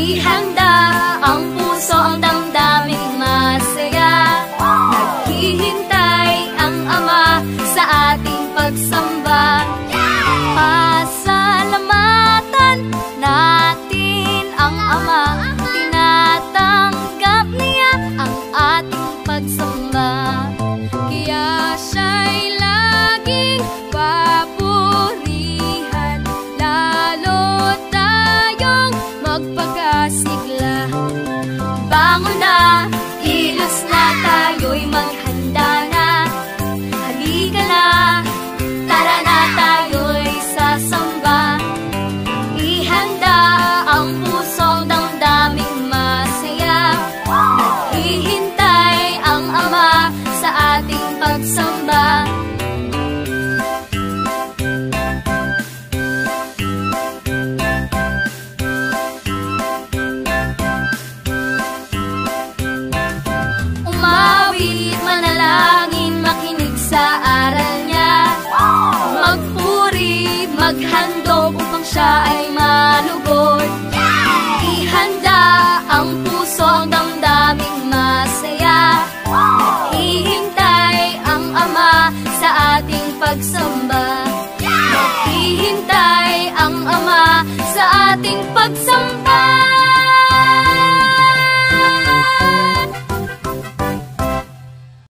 Ihanda ang puso, ang damdaming masaya. Naghihintay ang Ama sa ating pagsamba. Pasalamatan natin ang Ama. Tinatanggap niya ang ating pagsamba. Kaya siya'y laging papurihan, lalo tayong magpakasigla. Bangon na, kilos na, tayo'y maghanda na. Halika na, tara na, tayo'y sasamba. Ihanda ang puso, ang damdaming masaya. Naghihintay ang Ama sa ating pagsamba. Umawit, manalangin, makinig sa aral niya. Magpuri, maghandog upang siya ay malugod. Ihanda ang puso, ang damdaming masaya. Naghihintay ang Ama sa ating pagsamba. Naghihintay ang Ama sa ating pagsamba.